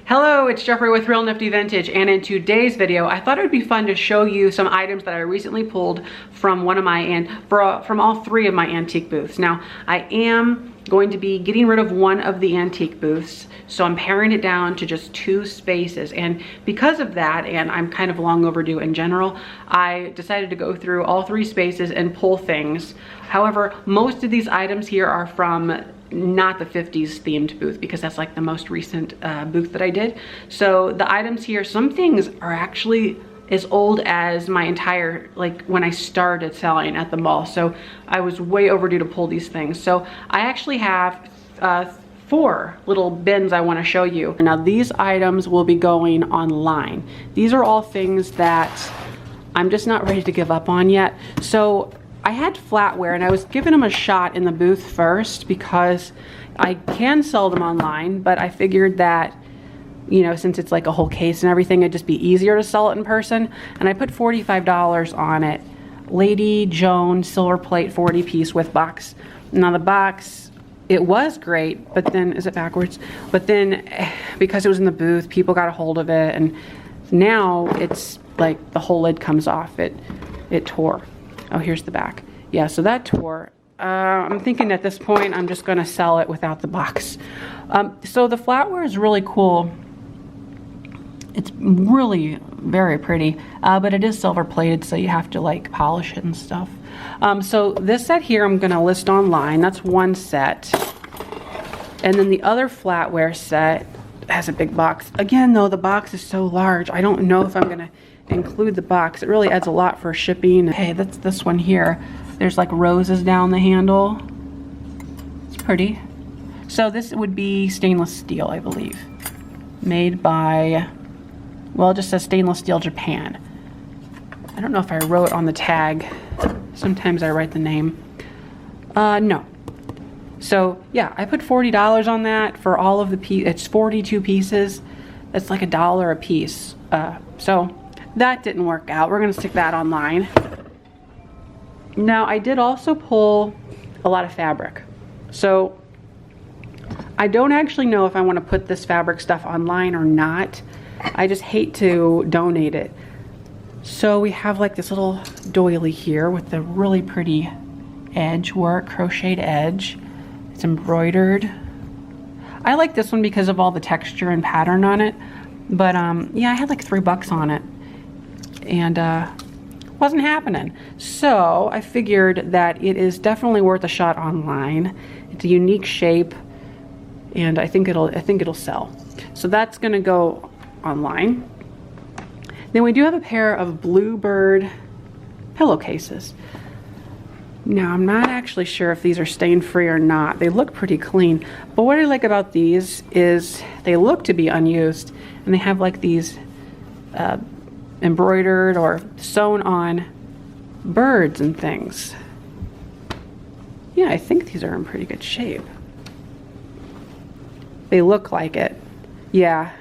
Hello, it's Jeffrey with Real Nifty Vintage, and in today's video, I thought it would be fun to show you some items that I recently pulled from one of my, from all three of my antique booths. Now, I am going to be getting rid of one of the antique booths, so I'm paring it down to just 2 spaces, and because of that, and I'm kind of long overdue in general, I decided to go through all 3 spaces and pull things. However, most of these items here are from not the 50s themed booth, because that's like the most recent booth that I did. So the items here, some things are actually as old as my entire, like when I started selling at the mall. So I was way overdue to pull these things. So I actually have 4 little bins I want to show you. Now these items will be going online. These are all things that I'm just not ready to give up on yet. So I had flatware and I was giving them a shot in the booth first because I can sell them online, but I figured that, you know, since it's like a whole case and everything, it'd just be easier to sell it in person. And I put $45 on it. Lady Joan silver plate 40 piece with box. Now the box, it was great, but then, is it backwards? But then because it was in the booth, people got a hold of it, and now it's like the whole lid comes off. It tore. Oh, here's the back. Yeah, so that tore. I'm thinking at this point, I'm just gonna sell it without the box. So the flatware is really cool. It's really very pretty, but it is silver plated, so you have to like polish it and stuff. So this set here, I'm gonna list online. That's one set. And then the other flatware set has a big box. Again, though, the box is so large, I don't know if I'm gonna include the box. It really adds a lot for shipping. Hey, that's this one here. There's like roses down the handle. It's pretty. So this would be stainless steel, I believe. Made by, well, it just says stainless steel Japan. I don't know if I wrote on the tag. Sometimes I write the name. No. So yeah, I put $40 on that for all of the pieces. It's 42 pieces. That's like $1 a piece. So that didn't work out. We're gonna stick that online. Now I did also pull a lot of fabric. So I don't actually know if I want to put this fabric stuff online or not. I just hate to donate it. So we have like this little doily here with the really pretty edge work, crocheted edge. It's embroidered. I like this one because of all the texture and pattern on it. But yeah, I had like $3 on it, and wasn't happening. So I figured that it is definitely worth a shot online. It's a unique shape, and I think it'll sell. So that's gonna go online. Then we do have a pair of Bluebird pillowcases. Now I'm not actually sure if these are stain free or not. They look pretty clean, but what I like about these is they look to be unused, and they have like these embroidered or sewn on birds and things. Yeah, I think these are in pretty good shape. They look like it. Yeah,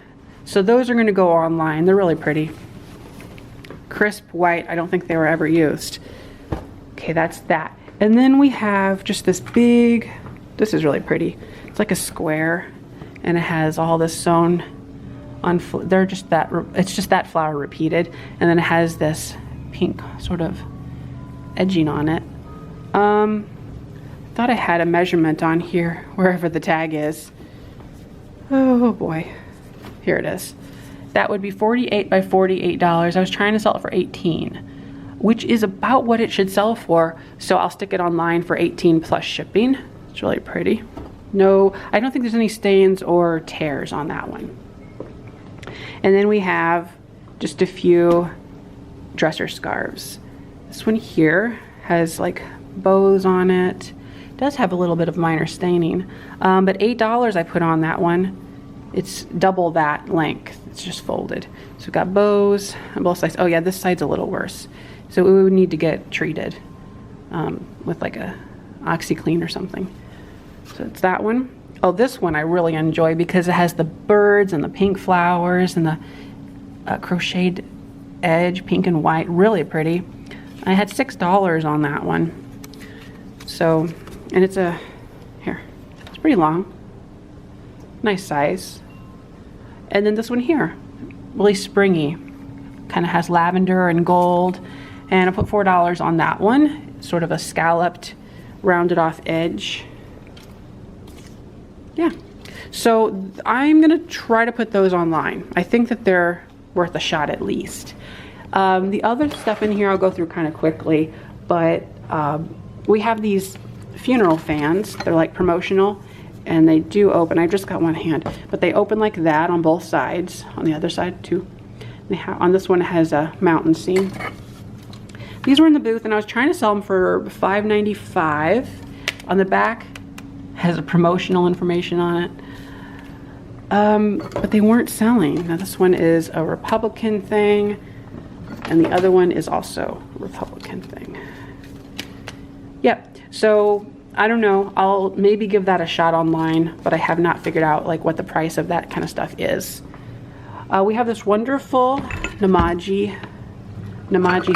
so those are going to go online. They're really pretty. Crisp white. I don't think they were ever used. Okay, that's that. And then we have just this big, this is really pretty. It's like a square, and it has all this sewn on, they're just that, it's just that flower repeated, and then it has this pink sort of edging on it. Thought I had a measurement on here, wherever the tag is. Oh boy, here it is. That would be $48 by $48. I was trying to sell it for $18, which is about what it should sell for. So I'll stick it online for $18 plus shipping. It's really pretty. No, I don't think there's any stains or tears on that one. And then we have just a few dresser scarves. This one here has like bows on it. It does have a little bit of minor staining, but $8 I put on that one. It's double that length. It's just folded. So we've got bows on both sides. Oh yeah, this side's a little worse. So we would need to get treated with like a OxyClean or something. So it's that one. Oh, this one I really enjoy because it has the birds and the pink flowers and the crocheted edge, pink and white, really pretty. I had $6 on that one. So, and it's it's pretty long, nice size. And then this one here, really springy. Kind of has lavender and gold. And I put $4 on that one. Sort of a scalloped, rounded off edge. Yeah. So I'm gonna try to put those online. I think that they're worth a shot at least. The other stuff in here I'll go through kind of quickly, but we have these funeral fans. They're like promotional, and they do open. I just got one hand, but they open like that on both sides. On the other side too. On this one it has a mountain scene. These were in the booth, and I was trying to sell them for $5.95. On the back has a promotional information on it. But they weren't selling. Now this one is a Republican thing, and the other one is also a Republican thing. Yep, so I don't know. I'll maybe give that a shot online, but I have not figured out like what the price of that kind of stuff is. We have this wonderful Namaji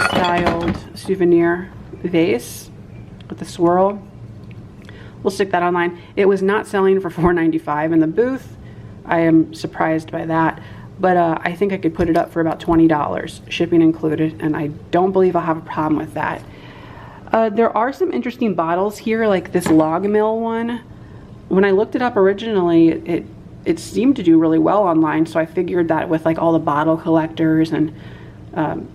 styled souvenir vase with the swirl. We'll stick that online. It was not selling for $4.95 in the booth. I am surprised by that, but I think I could put it up for about $20, shipping included, and I don't believe I'll have a problem with that. There are some interesting bottles here, like this log mill one. When I looked it up originally, it seemed to do really well online, so I figured that with like all the bottle collectors and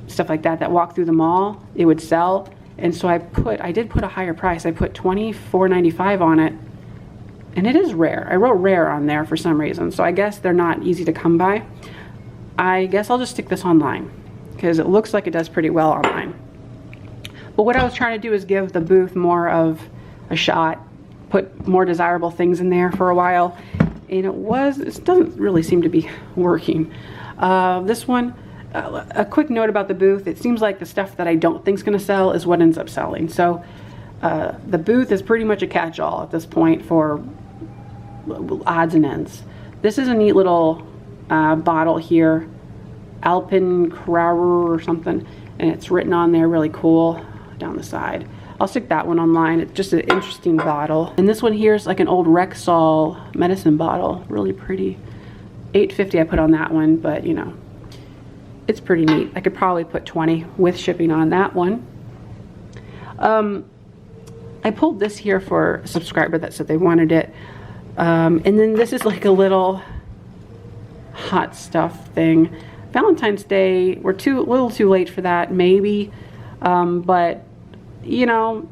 stuff like that walk through the mall, it would sell. And so I did put a higher price. I put $24.95 on it, and it is rare. I wrote rare on there for some reason, so I guess they're not easy to come by. I guess I'll just stick this online because it looks like it does pretty well online. But what I was trying to do is give the booth more of a shot, put more desirable things in there for a while, and it doesn't really seem to be working. This one, a quick note about the booth, it seems like the stuff that I don't think is going to sell is what ends up selling. So the booth is pretty much a catch-all at this point for odds and ends. This is a neat little bottle here, Alpenkrauer or something, and it's written on there really cool down the side. I'll stick that one online. It's just an interesting bottle. And this one here is like an old Rexall medicine bottle, really pretty. $8.50 I put on that one, but you know, it's pretty neat. I could probably put $20 with shipping on that one. I pulled this here for a subscriber that said they wanted it. And then this is like a little hot stuff thing. Valentine's Day, we're a little too late for that, maybe. But, you know,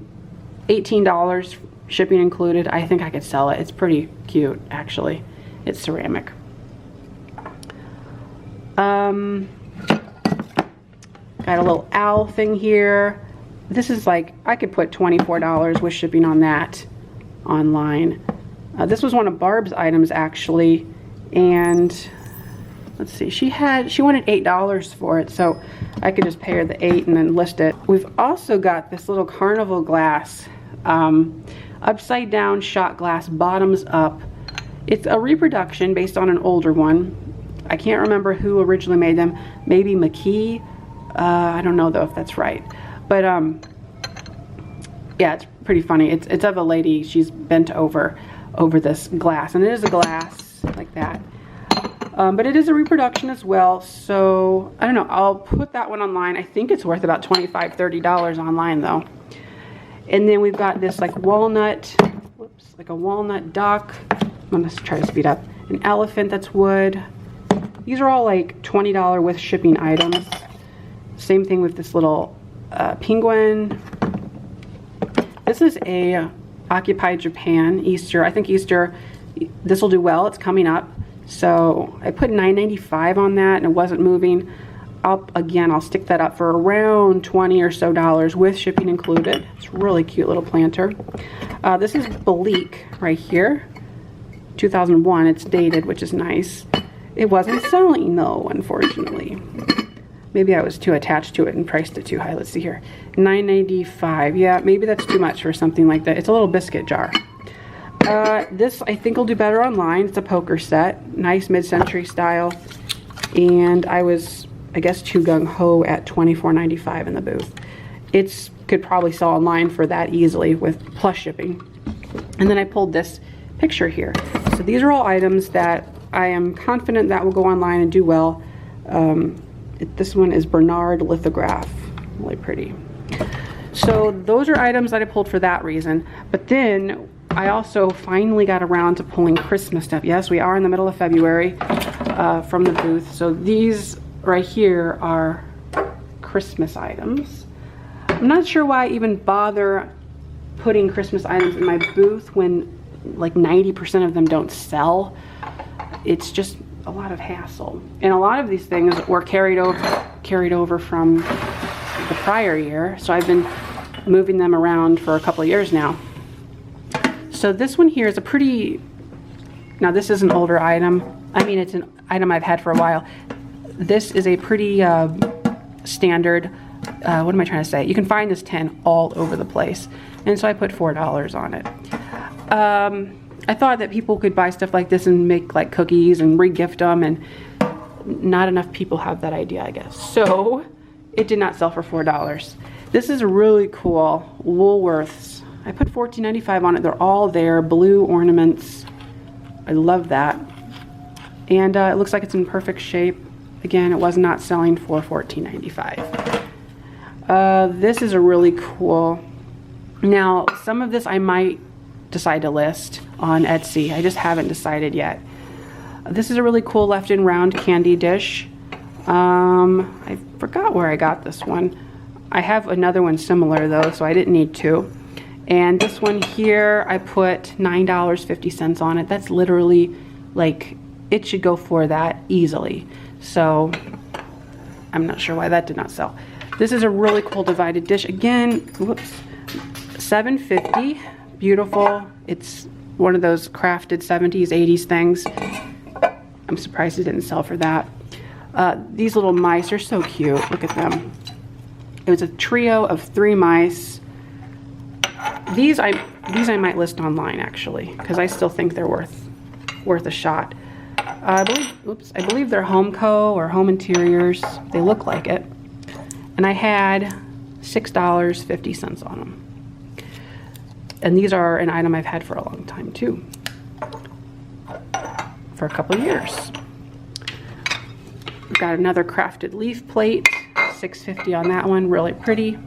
$18, shipping included. I think I could sell it. It's pretty cute, actually. It's ceramic. Got a little owl thing here. This is like, I could put $24 with shipping on that online. This was one of Barb's items actually, and let's see, she wanted $8 for it, so I could just pay her the $8 and then list it. We've also got this little carnival glass, upside down shot glass, bottoms up. It's a reproduction based on an older one. I can't remember who originally made them. Maybe McKee. I don't know though if that's right. But yeah, it's pretty funny. It's of a lady. She's bent over this glass, and it is a glass like that. But it is a reproduction as well. So I don't know. I'll put that one online. I think it's worth about $25, $30 online though. And then we've got this like walnut, like a walnut duck. I'm gonna try to speed up. An elephant that's wood. These are all like $20 with shipping items. Same thing with this little penguin. This is a Occupy Japan Easter. I think Easter, this will do well. It's coming up. So I put $9.95 on that, and it wasn't moving. I'll stick that up for around $20 or so with shipping included. It's a really cute little planter. This is Bleak right here. 2001. It's dated, which is nice. It wasn't selling though, unfortunately. Maybe I was too attached to it and priced it too high. Let's see here. $9.95. Yeah, maybe that's too much for something like that. It's a little biscuit jar. This I think will do better online. It's a poker set. Nice mid-century style. And I was, I guess, too gung-ho at $24.95 in the booth. It could probably sell online for that easily with plus shipping. And then I pulled this picture here. So these are all items that I am confident that will go online and do well. This one is Bernard lithograph, really pretty. So those are items that I pulled for that reason. But then I also finally got around to pulling Christmas stuff. Yes, we are in the middle of February from the booth. So these right here are Christmas items. I'm not sure why I even bother putting Christmas items in my booth when like 90% of them don't sell. It's just a lot of hassle. And a lot of these things were carried over from the prior year. So I've been moving them around for a couple of years now. So this one here is a pretty, now this is an older item. I mean, it's an item I've had for a while. This is a pretty standard, what am I trying to say? You can find this tin all over the place. And so I put $4 on it. I thought that people could buy stuff like this and make like cookies and re-gift them, and not enough people have that idea, I guess. So it did not sell for $4. This is really cool, Woolworths. I put $14.95 on it. They're all there, blue ornaments. I love that. And it looks like it's in perfect shape. Again, it was not selling for $14.95. This is a really cool. Now, some of this I might decide to list on Etsy. I just haven't decided yet. This is a really cool left in round candy dish. I forgot where I got this one. I have another one similar though, so I didn't need two. And this one here, I put $9.50 on it. That's literally like, it should go for that easily. So I'm not sure why that did not sell. This is a really cool divided dish. Again, whoops, $7.50, beautiful. It's one of those crafted 70s, 80s things. I'm surprised it didn't sell for that. These little mice are so cute, look at them. It was a trio of 3 mice. These I might list online actually, because I still think they're worth a shot. I believe they're Homeco or Home Interiors. They look like it. And I had $6.50 on them. And these are an item I've had for a long time too. For a couple of years. We've got another crafted leaf plate, $6.50 on that one, really pretty.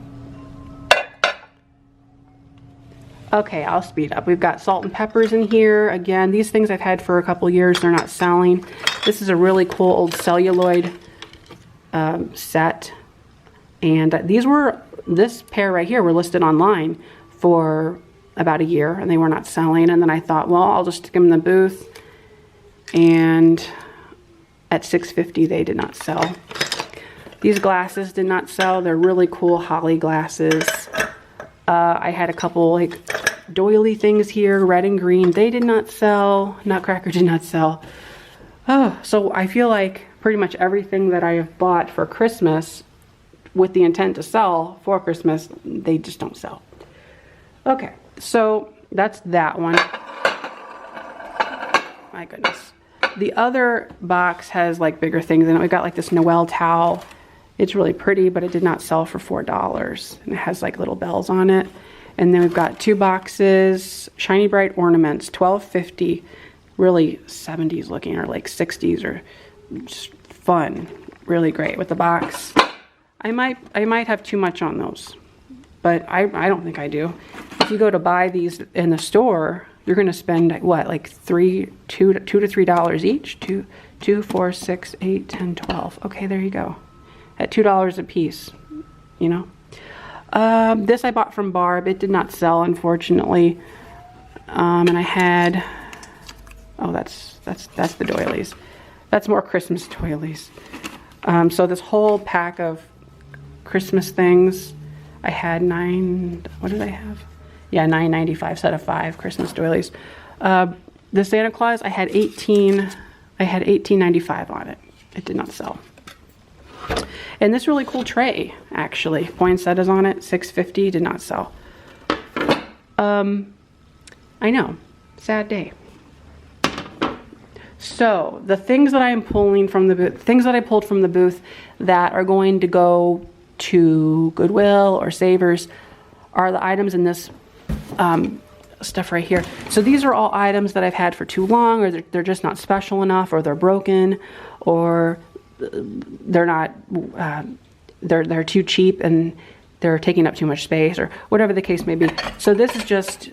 Okay, I'll speed up. We've got salt and peppers in here. Again, these things I've had for a couple years. They're not selling. This is a really cool old celluloid set. And this pair right here were listed online for about a year, and they were not selling. And then I thought, well, I'll just stick them in the booth. And at $6.50, they did not sell. These glasses did not sell. They're really cool holly glasses. I had a couple like doily things here, red and green. They did not sell. Nutcracker did not sell. Oh, so I feel like pretty much everything that I have bought for Christmas with the intent to sell for Christmas, they just don't sell. Okay, so that's that one. My goodness. The other box has like bigger things in it. We got like this Noel towel. It's really pretty, but it did not sell for $4. And it has like little bells on it. And then we've got 2 boxes, shiny bright ornaments, $12.50. Really 70s looking, or like 60s, or just fun. Really great with the box. I might have too much on those, but I don't think I do. If you go to buy these in the store, you're gonna spend what, like $2 to $3 each? 2, 4, 6, 8, 10, 12. Okay, there you go. At $2 a piece, you know. This I bought from Barb. It did not sell, unfortunately. And I had, oh, that's the doilies. That's more Christmas doilies. So this whole pack of Christmas things, I had what did I have? Yeah, $9.95, set of 5 Christmas doilies. The Santa Claus, I had $18.95 on it. It did not sell. And this really cool tray, actually, poinsettias on it, $6.50, did not sell. I know, sad day. So the things that I am pulling from the booth, things that I pulled from the booth that are going to go to Goodwill or Savers, are the items in this stuff right here. So these are all items that I've had for too long, or they're just not special enough, or they're broken, or they're not, they're too cheap and they're taking up too much space, or whatever the case may be. So this is just,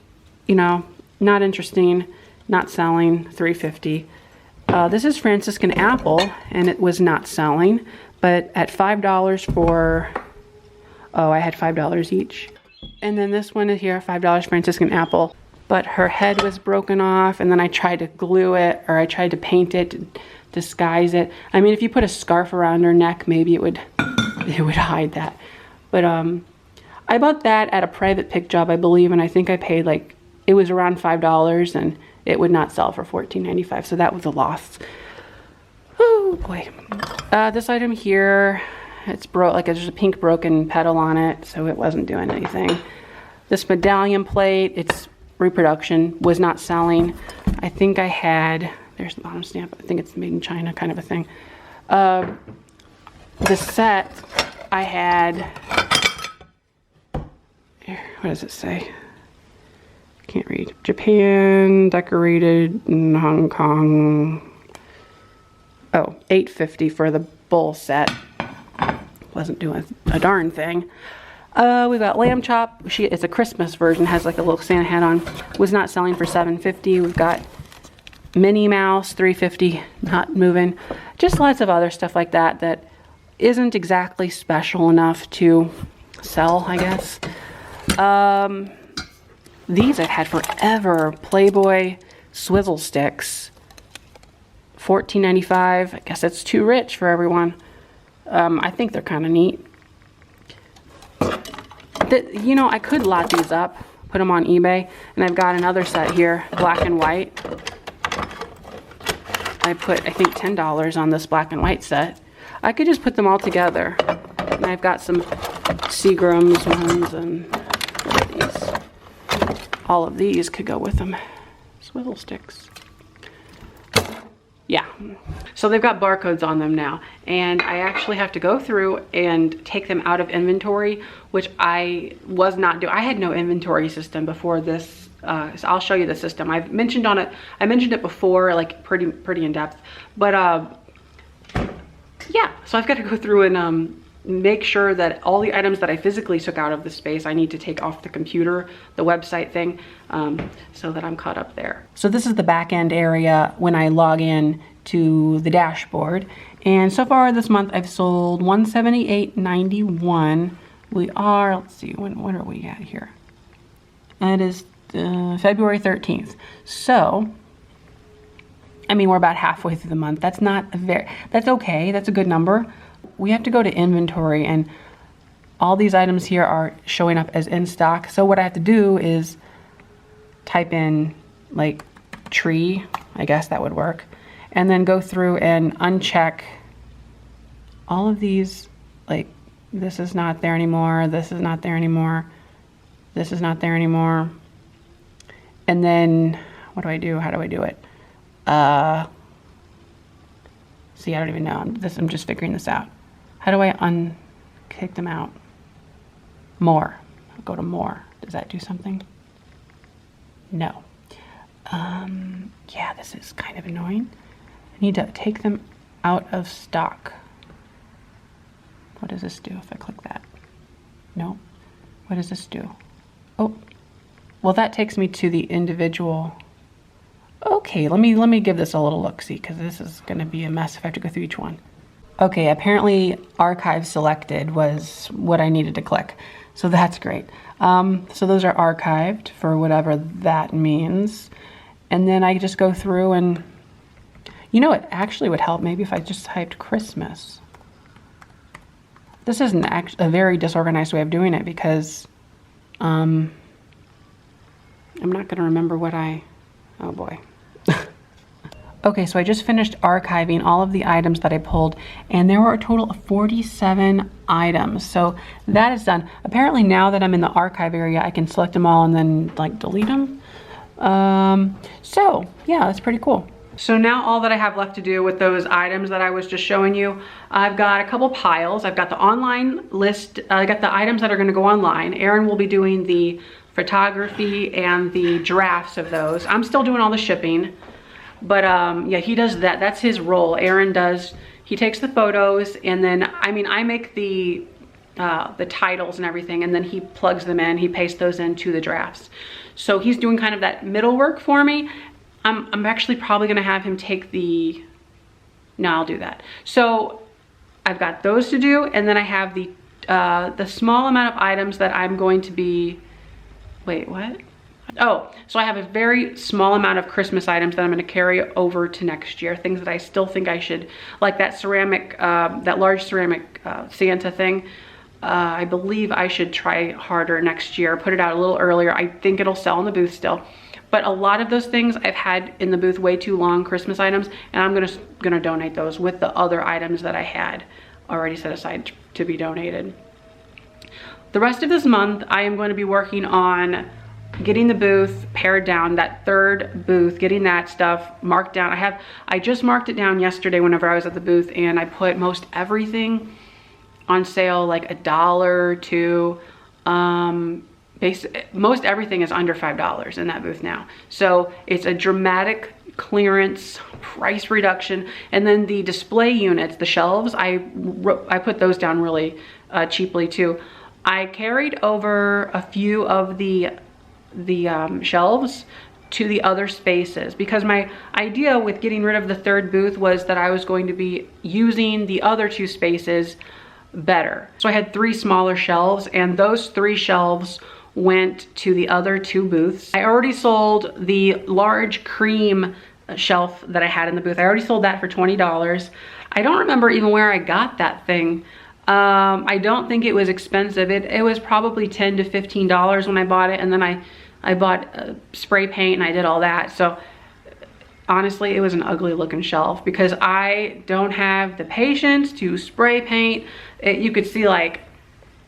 you know, not interesting, not selling, $3.50. This is Franciscan apple, and it was not selling, but at $5 for, oh, I had $5 each. And then this one is here, $5 Franciscan apple, but her head was broken off, and then I tried to glue it, or I tried to paint it, to disguise it. I mean, if you put a scarf around her neck, maybe it would hide that. But I bought that at a private pick job, I believe, and I think I paid like, it was around $5, and it would not sell for $14.95, so that was a loss. Oh boy. This item here, it's broke, like there's a pink broken petal on it, so it wasn't doing anything. This medallion plate, it's reproduction, was not selling. I think I had, there's the bottom stamp, I think it's made in China kind of a thing. The set, I had, what does it say? Can't read. Japan, decorated in Hong Kong. Oh, $8.50 for the bowl set. Wasn't doing a darn thing. We got lamb chop. It's a Christmas version, has like a little Santa hat on. Was not selling for $7.50. We've got Minnie Mouse, $3.50, not moving. Just lots of other stuff like that that isn't exactly special enough to sell, I guess. These I've had forever. Playboy swivel sticks. $14.95. I guess that's too rich for everyone. I think they're kind of neat. You know, I could lot these up, put them on eBay, and I've got another set here, black and white. I put, I think, $10 on this black and white set. I could just put them all together. And I've got some Seagram's ones, and what are these? All of these could go with them. Swivel sticks. Yeah. So they've got barcodes on them now, and I actually have to go through and take them out of inventory, which I was not doing. I had no inventory system before this. So I'll show you the system. I've mentioned on it. I mentioned it before, like pretty in depth. But yeah. So I've got to go through and make sure that all the items that I physically took out of the space, I need to take off the computer, the website thing, so that I'm caught up there. So this is the back end area when I log in to the dashboard. And so far this month I've sold $178.91. We are, let's see, when are we at here? It is February 13th. So, I mean, we're about halfway through the month. That's not that's okay, that's a good number. We have to go to inventory, and all these items here are showing up as in stock. So what I have to do is type in like tree, I guess that would work, and then go through and uncheck all of these, like this is not there anymore, this is not there anymore, this is not there anymore. And then what do I do? How do I do it? See, I don't even know. I'm just figuring this out. How do I kick them out? More. I'll go to more. Does that do something? No. Yeah, this is kind of annoying. I need to take them out of stock. What does this do if I click that? No. What does this do? Oh, well, that takes me to the individual. Okay, let me give this a little look-see, because this is going to be a mess if I have to go through each one. Okay, apparently archive selected was what I needed to click, so that's great. So those are archived for whatever that means, and then I just go through and, you know, it actually would help maybe if I just typed Christmas. This isn't a very disorganized way of doing it, because I'm not going to remember what oh boy. Okay, so I just finished archiving all of the items that I pulled, and there were a total of 47 items. So that is done. Apparently now that I'm in the archive area, I can select them all and then like delete them. So yeah, that's pretty cool. So now all that I have left to do with those items that I was just showing you, I've got a couple piles. I've got the online list. I got the items that are gonna go online. Erin will be doing the photography and the drafts of those. I'm still doing all the shipping, but yeah, he does that. That's his role. Aaron does, he takes the photos, and then, I mean, I make the titles and everything, and then he plugs them in, he pastes those into the drafts. So he's doing kind of that middle work for me. I'm actually probably gonna have him take the, no, I'll do that. So I've got those to do, and then I have the small amount of items that I'm going to be, wait, what? Oh, so I have a very small amount of Christmas items that I'm gonna carry over to next year. Things that I still think I should, like that ceramic, that large ceramic Santa thing. I believe I should try harder next year, put it out a little earlier. I think it'll sell in the booth still. But a lot of those things I've had in the booth way too long, Christmas items, and I'm gonna donate those with the other items that I had already set aside to be donated. The rest of this month, I am going to be working on getting the booth pared down, that third booth, getting that stuff marked down. I just marked it down yesterday whenever I was at the booth, and I put most everything on sale, like $1 to most everything is under $5 in that booth now. So it's a dramatic clearance price reduction. And then the display units, the shelves, I put those down really cheaply too. I carried over a few of the shelves to the other spaces, because my idea with getting rid of the third booth was that I was going to be using the other two spaces better. So I had 3 smaller shelves, and those 3 shelves went to the other 2 booths. I already sold the large cream shelf that I had in the booth. I already sold that for $20. I don't remember even where I got that thing. I don't think it was expensive. It was probably $10 to $15 when I bought it, and then I bought spray paint and I did all that. So honestly, it was an ugly looking shelf because I don't have the patience to spray paint. You could see like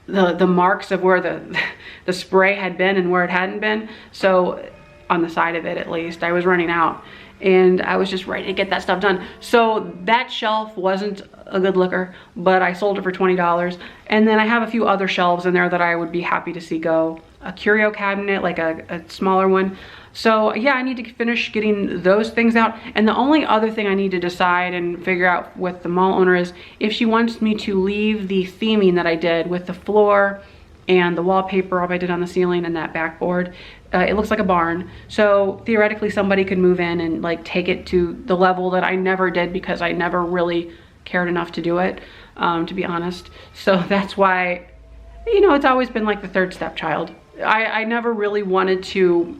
the marks of where the spray had been and where it hadn't been. So on the side of it, at least, I was running out, and I was just ready to get that stuff done. So that shelf wasn't a good looker, but I sold it for $20. And then I have a few other shelves in there that I would be happy to see go. A curio cabinet, like a smaller one. So yeah, I need to finish getting those things out. And the only other thing I need to decide and figure out with the mall owner is if she wants me to leave the theming that I did with the floor and the wallpaper I did on the ceiling and that backboard. It looks like a barn. So theoretically somebody could move in and like take it to the level that I never did because I never really cared enough to do it, to be honest. So that's why, you know, it's always been like the third stepchild. I never really wanted to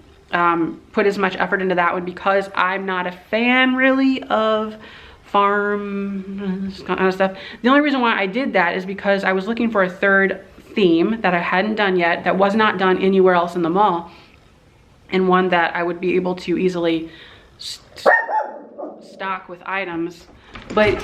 put as much effort into that one because I'm not a fan really of farm kind of stuff. The only reason why I did that is because I was looking for a third theme that I hadn't done yet, that was not done anywhere else in the mall, and one that I would be able to easily stock with items. But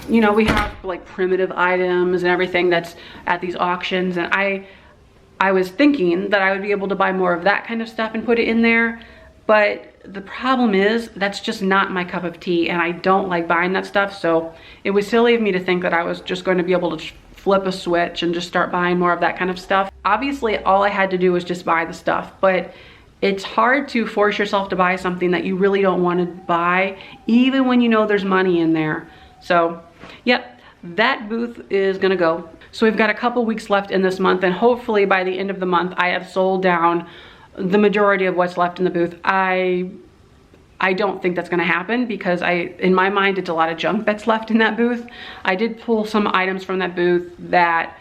you know, we have like primitive items and everything that's at these auctions, and I was thinking that I would be able to buy more of that kind of stuff and put it in there. But the problem is that's just not my cup of tea, and I don't like buying that stuff. So it was silly of me to think that I was just going to be able to flip a switch and just start buying more of that kind of stuff. Obviously, all I had to do was just buy the stuff, but it's hard to force yourself to buy something that you really don't want to buy, even when you know there's money in there. So, yep, that booth is gonna go. So we've got a couple weeks left in this month, and hopefully by the end of the month, I have sold down the majority of what's left in the booth. I don't think that's gonna happen because in my mind, it's a lot of junk that's left in that booth. I did pull some items from that booth that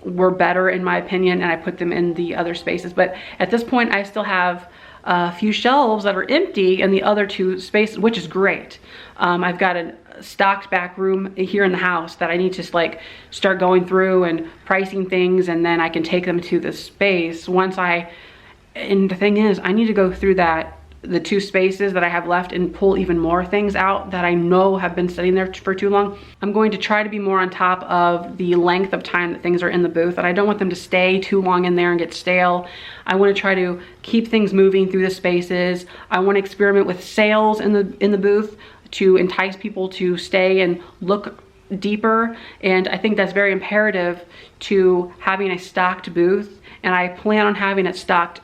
were better in my opinion, and I put them in the other spaces. But at this point, I still have a few shelves that are empty in the other 2 spaces, which is great. I've got a stocked back room here in the house that I need to like start going through and pricing things, and then I can take them to the space once and the thing is, I need to go through the 2 spaces that I have left and pull even more things out that I know have been sitting there for too long. I'm going to try to be more on top of the length of time that things are in the booth, and I don't want them to stay too long in there and get stale. I want to try to keep things moving through the spaces. I want to experiment with sales in the booth to entice people to stay and look deeper, and I think that's very imperative to having a stocked booth and I plan on having it stocked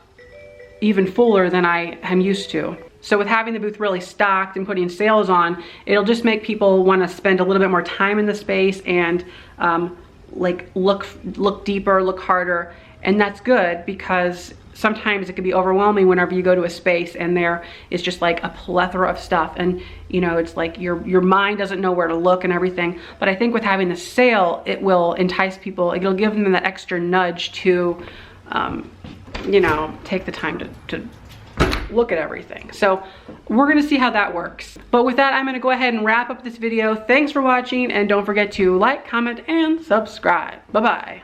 even fuller than I am used to. So with having the booth really stocked and putting sales on, it'll just make people want to spend a little bit more time in the space and like look deeper, look harder. And that's good, because sometimes it can be overwhelming whenever you go to a space and there is just like a plethora of stuff, and you know, it's like your mind doesn't know where to look and everything. But I think with having the sale, it will entice people. It'll give them that extra nudge to you know, take the time to look at everything. So we're gonna see how that works. But with that, I'm gonna go ahead and wrap up this video. Thanks for watching, and don't forget to like, comment, and subscribe. Bye-bye.